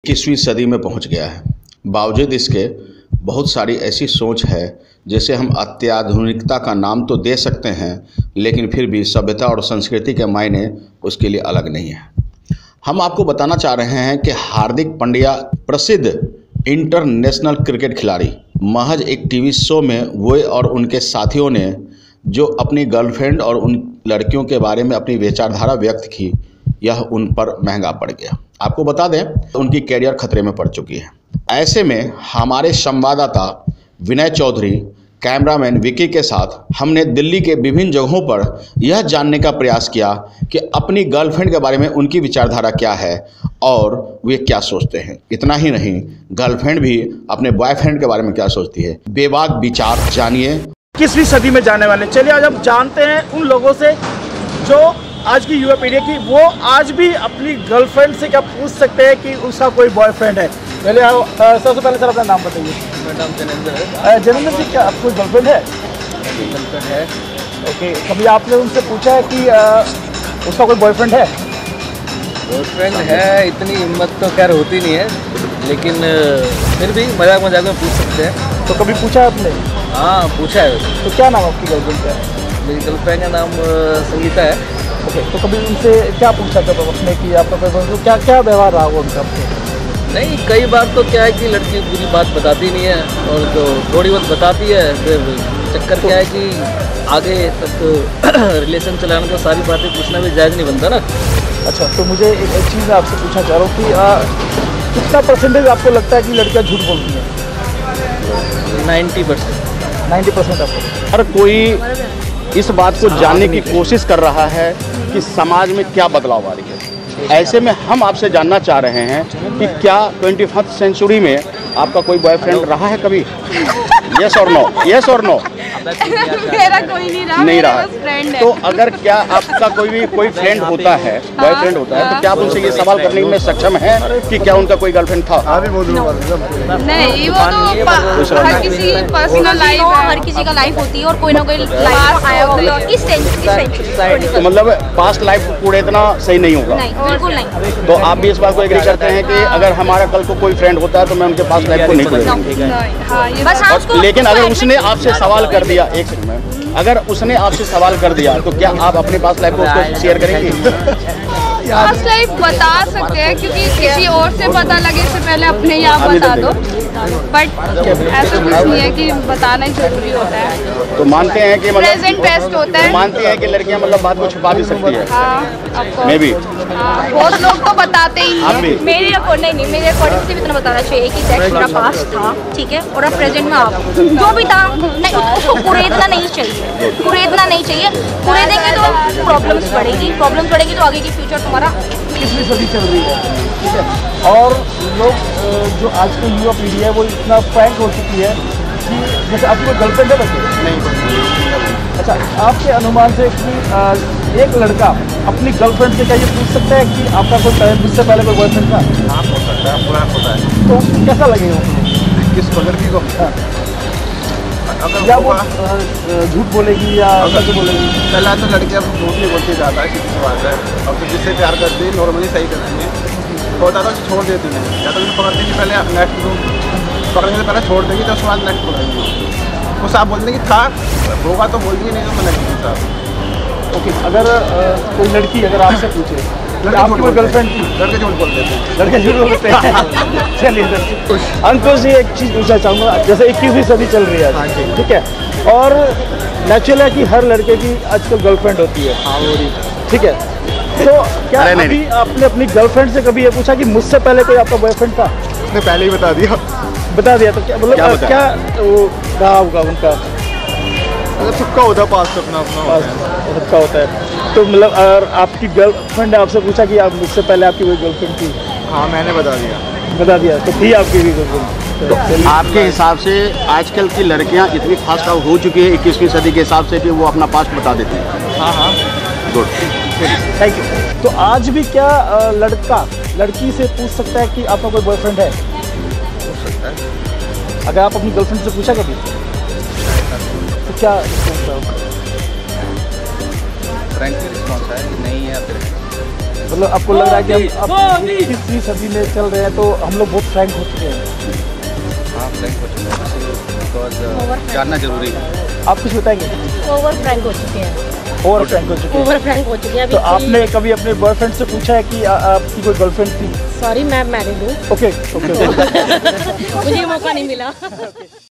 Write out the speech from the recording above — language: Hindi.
21वीं सदी में पहुंच गया है। बावजूद इसके बहुत सारी ऐसी सोच है जिसे हम अत्याधुनिकता का नाम तो दे सकते हैं, लेकिन फिर भी सभ्यता और संस्कृति के मायने उसके लिए अलग नहीं है। हम आपको बताना चाह रहे हैं कि हार्दिक पांड्या प्रसिद्ध इंटरनेशनल क्रिकेट खिलाड़ी महज एक टीवी शो में वो और उनके साथियों ने जो अपनी गर्लफ्रेंड और उन लड़कियों के बारे में अपनी विचारधारा व्यक्त की, यह उन पर महंगा पड़ गया। आपको बता दें, उनकी कैरियर खतरे में पड़ चुकी है। ऐसे में हमारे संवाददाता विनय चौधरी, कैमरामैन विकी के साथ हमने दिल्ली के विभिन्न जगहों पर यह जानने का प्रयास किया कि अपनी गर्लफ्रेंड के बारे में उनकी विचारधारा क्या है और वे क्या सोचते हैं। इतना ही नहीं, गर्लफ्रेंड भी अपने बॉयफ्रेंड के बारे में क्या सोचती है। बेबाक विचार जानिए। 21वीं सदी में जाने वाले, चलिए आज हम जानते हैं उन लोगों से जो आज की युवा पीढ़ी की वो आज भी अपनी गर्लफ्रेंड से क्या पूछ सकते हैं कि उसका कोई बॉयफ्रेंड है। पहले सबसे पहले सर अपना नाम बताइए। मेरा नाम जनेंद्र है। जनेंद्र जी, क्या आपको गर्लफ्रेंड है? गर्लफ्रेंड है। ओके, कभी आपने उनसे पूछा है कि उसका कोई बॉयफ्रेंड है? बॉयफ्रेंड है, इतनी हिम्मत तो खैर होती नहीं है, लेकिन फिर भी मजाक मजाक में पूछ सकते हैं। तो कभी पूछा है आपने? हाँ, पूछा है। तो क्या नाम आपकी गर्लफ्रेंड का? मेरी गर्लफ्रेंड का नाम संगीता है। ओके, तो कभी उनसे क्या पूछा था अपने कि आपका बॉयफ्रेंड, क्या क्या व्यवहार रहा होगा उनका आपसे? नहीं, कई बार तो क्या है कि लड़की पूरी बात बताती नहीं है, और जो थोड़ी बहुत बताती है फिर चक्कर क्या है कि आगे तक रिलेशन चलाने को सारी बातें पूछना भी जायज़ नहीं बनता ना। अच्छा, तो मुझे एक चीज़ आपसे पूछना चाह रहा हूँ कि कितना परसेंटेज आपको लगता है कि लड़कियाँ झूठ बोलती हैं? 90%। 90% आपको? हर कोई इस बात को जानने की कोशिश कर रहा है कि समाज में क्या बदलाव आ रही है। ऐसे में हम आपसे जानना चाह रहे हैं कि क्या 21वीं सेंचुरी में आपका कोई बॉयफ्रेंड रहा है कभी? यस और नो, यस और नो? मेरा कोई नहीं रहा, फ्रेंड है। तो अगर क्या आपका कोई फ्रेंड होता है, बॉयफ्रेंड होता है, तो क्या आप उनसे ये सवाल करने में सक्षम है कि क्या उनका कोई गर्लफ्रेंड था? नहीं, वो तो हर किसी की पर्सनल लाइफ है, हर किसी का लाइफ होती है और कोई ना कोई लाइफ आया होगा। इस सेंचुरी तो मतलब पास्ट लाइफ पूरे इतना सही नहीं होगा? नहीं, बिल्कुल नहीं। तो आप भी इस बात को एग्री करते हैं कि अगर हमारा कल को कोई फ्रेंड होता है तो मैं उनके पास्ट लाइफ को नहीं पूछूंगा। लेकिन अगर उसने आपसे सवाल कर दिया, एक सेकंड में, अगर उसने आपसे सवाल कर दिया तो क्या आप अपने पास्ट लाइफ को उसको शेयर करेंगे? पास्ट लाइफ बता सकते हैं, क्योंकि किसी और से पता लगे इससे पहले अपने ही आप बता दो, बट ऐसा कुछ नहीं है कि बताना ही जरूरी होता है। तो मानते हैं कि प्रेजेंट बेस्ट होता है। मानते हैं कि लड़कियां मतलब बात को छुपा भी सकती है? मैं भी। बहुत लोग तो बताते ही हैं। मेरे अकॉर्डिंग नहीं, मेरे अकॉर्डिंग से भी इतना बताना चाहिए कि सेक्स मेरा पास्ट था, ठीक है, और अब प्रेजेंट में आप जो भी था नहीं, उसको कुरेदना नहीं चाहिए, कुरेदना नहीं चाहिए। कुरेदेंगे तो प्रॉब्लम्स बढ़ेगी तो आगे की फ्यूचर तुम्हारा। 21वीं सदी चल रही है, ठीक है, और लोग जो आज की युवा पीढ़ी है वो इतना फ्रैंक हो चुकी है कि जैसे आपकी कोई गर्लफ्रेंड है बच्चे? नहीं। अच्छा, आपके अनुमान से कि एक लड़का अपनी गर्लफ्रेंड से क्या ये पूछ सकता है कि आपका कोई मुझसे पहले कोई बॉयफ्रेंड था? हाँ, हो सकता है, पूरा होता है। तो कैसा लगेगा किस लड़की को? या वो झूठ बोलेगी या सच बोलेगी? पहला तो लड़कियाँ झूठ नहीं बोलती ज़्यादा है, सीधी सी बात है। और तो जिससे प्यार करती है नॉर्मली सही करती है, होता तो छोड़ देती है, या तो पकड़ने की पहले नेक्स्ट पकड़ने से पहले छोड़ देगी तो उसके बाद नेक्स्ट पकड़ेंगी। वो साफ बोल देंगे था, होगा तो बोल देंगे, नहीं तो मैं नहीं साहब। ओके, अगर कोई लड़की अगर आपसे पूछे आपकी कोई गर्लफ्रेंड थी? लड़के झूठ बोलते थे। लड़के झूठ बोलते हैं। चलिए अंकुश जी, एक चीज़ पूछना चाहूँगा, जैसे 21वीं सदी चल रही है, ठीक है, और नेचुरल है कि हर लड़के की आजकल गर्लफ्रेंड होती है, ठीक है, तो क्या अभी आपने अपनी गर्लफ्रेंड से कभी ये पूछा कि मुझसे पहले कोई आपका बॉयफ्रेंड था? उसने पहले ही बता दिया। तो क्या मतलब क्या वो रहा होगा उनका? सबका होता है पास, अपना सबका होता है। तो मतलब अगर आपकी गर्लफ्रेंड ने आपसे पूछा कि आप मुझसे पहले आपकी कोई गर्लफ्रेंड थी? हाँ, मैंने बता दिया। तो थी आपकी भी गर्लफ्रेंड? तो आपके हिसाब से आजकल की लड़कियां इतनी फास्ट आउट हो चुकी है 21वीं सदी के हिसाब से कि वो अपना पास्ट बता देती हैं? हाँ, गुड, थैंक यू। तो आज भी क्या लड़का लड़की से पूछ सकता है कि आपका कोई बॉयफ्रेंड है? हो सकता है। अगर आप अपनी गर्लफ्रेंड से पूछा कभी तो क्या रिस्पॉन्स है? फ्रैंकली रिस्पॉन्स है कि नहीं है, फिर मतलब आपको लग रहा है कि हम अब 21वीं सदी में चल रहे हैं तो हम लोग बहुत फ्रैंक हो चुके हैं। हाँ फ्रैंक हो चुका है, बिकॉज जानना जरूरी है। आप कुछ बताएंगे? ओवर फ्रैंक हो चुके हैं। ओवर फ्रैंक हो चुके हैं। ओवर फ्रैंक हो चुके हैं। तो आपने कभी अपने बॉयफ्रेंड से पूछा है कि आपकी कोई गर्लफ्रेंड थी? सॉरी मैं मैरिड हूँ। ओके ओके मुझे मौका नहीं मिला।